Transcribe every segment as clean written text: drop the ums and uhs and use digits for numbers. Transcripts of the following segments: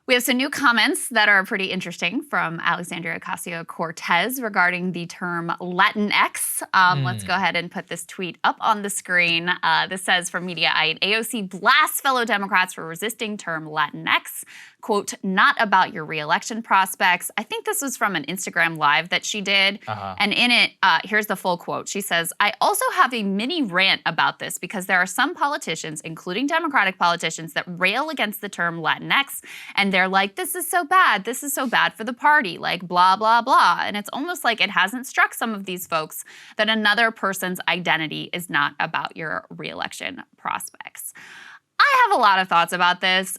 We have some new comments that are pretty interesting from Alexandria Ocasio-Cortez regarding the term Latinx. Let's go ahead and put this tweet up on the screen. This says from Mediaite, AOC blasts fellow Democrats for resisting term Latinx. Quote, not about your re-election prospects. I think this was from an Instagram live that she did. And in it, here's the full quote. She says, I also have a mini rant about this because there are some politicians, including Democratic politicians, that rail against the term Latinx. And they're like, this is so bad. This is so bad for the party, like blah, blah, blah. And it's almost like it hasn't struck some of these folks that another person's identity is not about your re-election prospects. I have a lot of thoughts about this.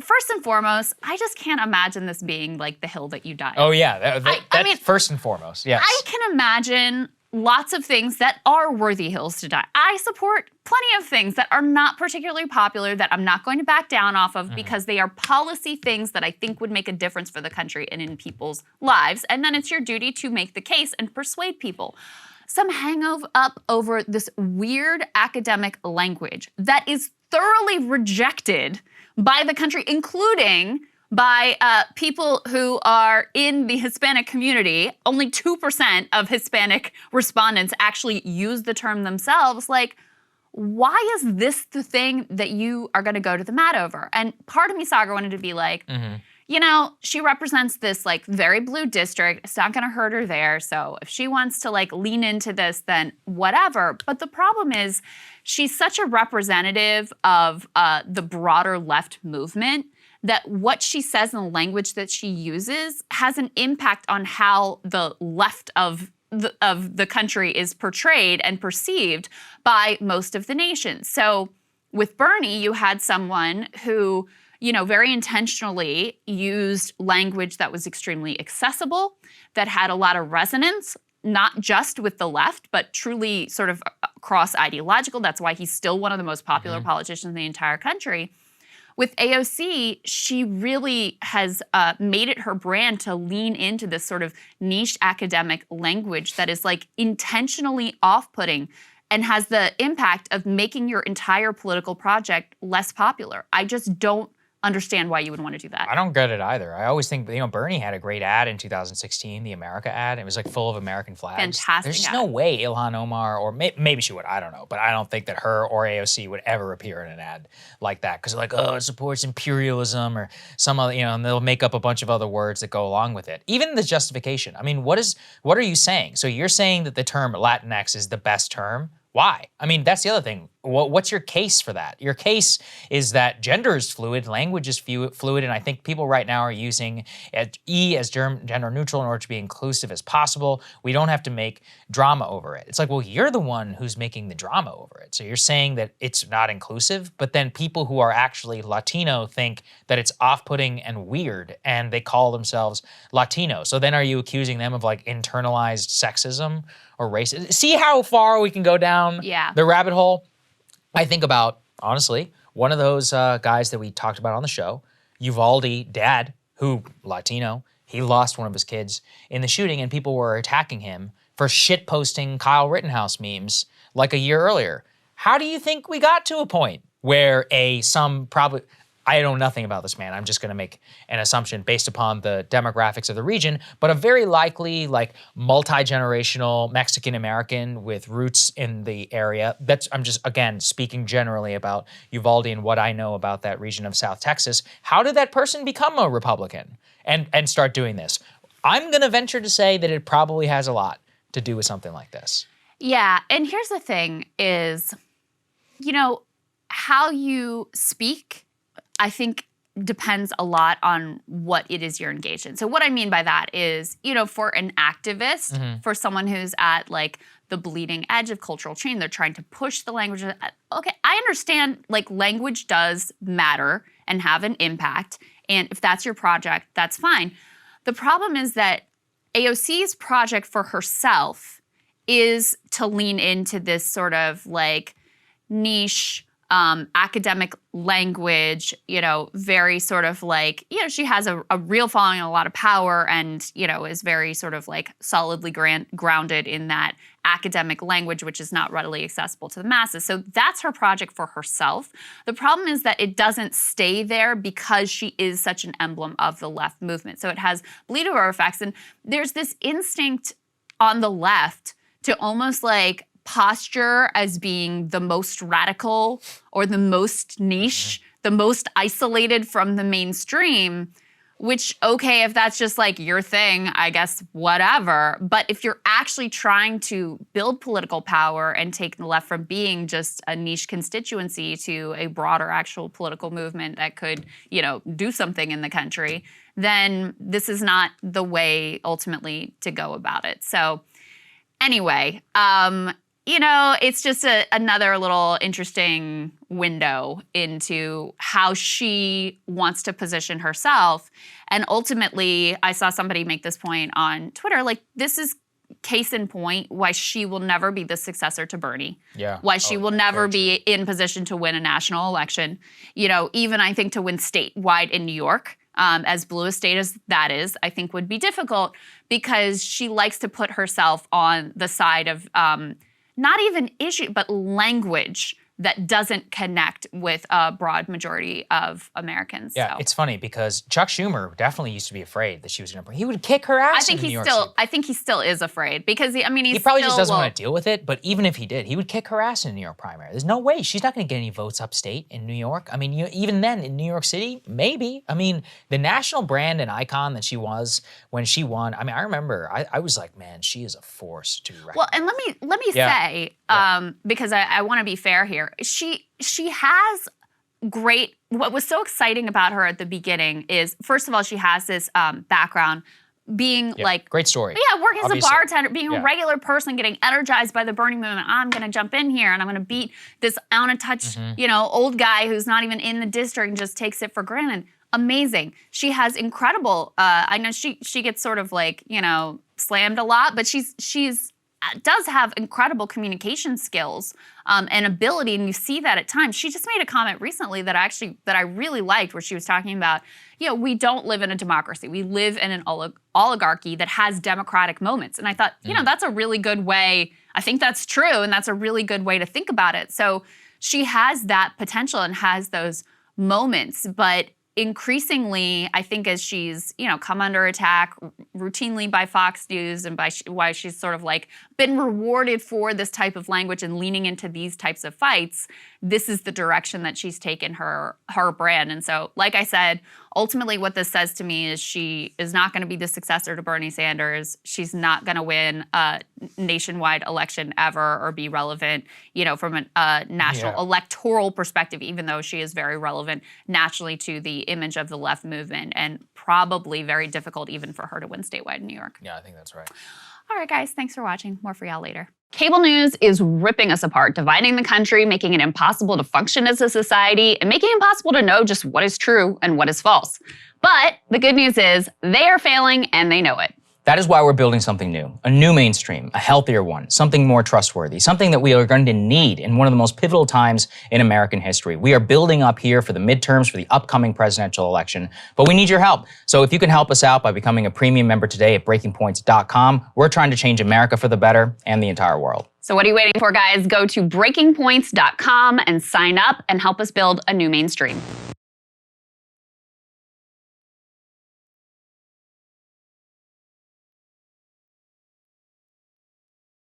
First and foremost, I just can't imagine this being like the hill that you die on. Oh yeah, that's first and foremost, yes. I can imagine lots of things that are worthy hills to die. I support plenty of things that are not particularly popular that I'm not going to back down off of because they are policy things that I think would make a difference for the country and in people's lives. And then it's your duty to make the case and persuade people. Some hang up over this weird academic language that is thoroughly rejected by the country, including by people who are in the Hispanic community. Only 2% of Hispanic respondents actually use the term themselves. Like, why is this the thing that you are going to go to the mat over? And part of me, Saagar, wanted to be like, you know, she represents this like very blue district. It's not going to hurt her there. So if she wants to like lean into this, then whatever. But the problem is she's such a representative of the broader left movement that what she says in the language that she uses has an impact on how the left of the country is portrayed and perceived by most of the nation. So with Bernie, you had someone who, you know, very intentionally used language that was extremely accessible, that had a lot of resonance, not just with the left, but truly sort of cross-ideological. That's why he's still one of the most popular politicians in the entire country. With AOC, she really has made it her brand to lean into this sort of niche academic language that is like intentionally off-putting and has the impact of making your entire political project less popular. I just don't understand why you would want to do that. I don't get it either. I always think, you know, Bernie had a great ad in 2016, the America ad. It was like full of American flags. Fantastic. There's just no way Ilhan Omar, or maybe she would, I don't know, but I don't think that her or AOC would ever appear in an ad like that because they're like, oh, it supports imperialism or some other, you know, and they'll make up a bunch of other words that go along with it. Even the justification. I mean, what are you saying? So you're saying that the term Latinx is the best term? Why? I mean, that's the other thing. What's your case for that? Your case is that gender is fluid, language is fluid, and I think people right now are using E as gender neutral in order to be inclusive as possible. We don't have to make drama over it. It's like, well, you're the one who's making the drama over it. So you're saying that it's not inclusive, but then people who are actually Latino think that it's off-putting and weird, and they call themselves Latino. So then are you accusing them of like internalized sexism or racism? See how far we can go down the rabbit hole? I think about, honestly, one of those guys that we talked about on the show, Uvalde dad, who, Latino, he lost one of his kids in the shooting and people were attacking him for shitposting Kyle Rittenhouse memes like a year earlier. How do you think we got to a point where I know nothing about this man. I'm just going to make an assumption based upon the demographics of the region, but a very likely like multi-generational Mexican-American with roots in the area. I'm just, again, speaking generally about Uvalde and what I know about that region of South Texas. How did that person become a Republican and start doing this? I'm going to venture to say that it probably has a lot to do with something like this. Yeah, and here's the thing is, you know, how you speak, I think, depends a lot on what it is you're engaged in. So what I mean by that is, you know, for an activist, for someone who's at like the bleeding edge of cultural change, they're trying to push the language. Okay, I understand like language does matter and have an impact. And if that's your project, that's fine. The problem is that AOC's project for herself is to lean into this sort of like niche academic language, very sort of like, she has a real following and a lot of power and, is very sort of like solidly grounded in that academic language, which is not readily accessible to the masses. So that's her project for herself. The problem is that it doesn't stay there because she is such an emblem of the left movement. So it has bleed-over effects. And there's this instinct on the left to almost like posture as being the most radical or the most niche, the most isolated from the mainstream, which, okay, if that's just like your thing, I guess whatever. But if you're actually trying to build political power and take the left from being just a niche constituency to a broader actual political movement that could, do something in the country, then this is not the way ultimately to go about it. So anyway, it's just another little interesting window into how she wants to position herself. And ultimately, I saw somebody make this point on Twitter, like this is case in point why she will never be the successor to Bernie. Yeah. Why she will never be in position to win a national election. Even I think to win statewide in New York. As blue a state as that is, I think would be difficult because she likes to put herself on the side of not even issue, but language that doesn't connect with a broad majority of Americans. Yeah, so. It's funny because Chuck Schumer definitely used to be afraid that she was going to. He would kick her ass. I think he still is afraid because he probably just doesn't want to deal with it. But even if he did, he would kick her ass in the New York primary. There's no way she's not going to get any votes upstate in New York. Even then in New York City, maybe. The national brand and icon that she was when she won. I remember I was like, man, she is a force to be reckoned. Well, and let me say, because I want to be fair here. She has great, what was so exciting about her at the beginning is, first of all, she has this background being like— great story. Yeah, working obviously. as a bartender, being a regular person, getting energized by the Bernie movement. I'm going to jump in here and I'm going to beat this out of touch, old guy who's not even in the district and just takes it for granted. Amazing. She has incredible, I know she gets sort of like, slammed a lot, but she's does have incredible communication skills and ability, and you see that at times. She just made a comment recently that I really liked, where she was talking about, we don't live in a democracy. We live in an oligarchy that has democratic moments. And I thought, that's a really good way. I think that's true, and that's a really good way to think about it. So she has that potential and has those moments, but increasingly, I think as she's, come under attack routinely by Fox News and by why she's sort of like been rewarded for this type of language and leaning into these types of fights, this is the direction that she's taken her brand. And so, like I said, ultimately what this says to me is she is not going to be the successor to Bernie Sanders. She's not going to win a nationwide election ever or be relevant, from a national electoral perspective, even though she is very relevant nationally to the image of the left movement, and probably very difficult even for her to win statewide in New York. Yeah, I think that's right. All right, guys, thanks for watching. More for y'all later. Cable news is ripping us apart, dividing the country, making it impossible to function as a society, and making it impossible to know just what is true and what is false. But the good news is they are failing and they know it. That is why we're building something new, a new mainstream, a healthier one, something more trustworthy, something that we are going to need in one of the most pivotal times in American history. We are building up here for the midterms, for the upcoming presidential election, but we need your help. So if you can help us out by becoming a premium member today at breakingpoints.com, we're trying to change America for the better and the entire world. So what are you waiting for, guys? Go to breakingpoints.com and sign up and help us build a new mainstream.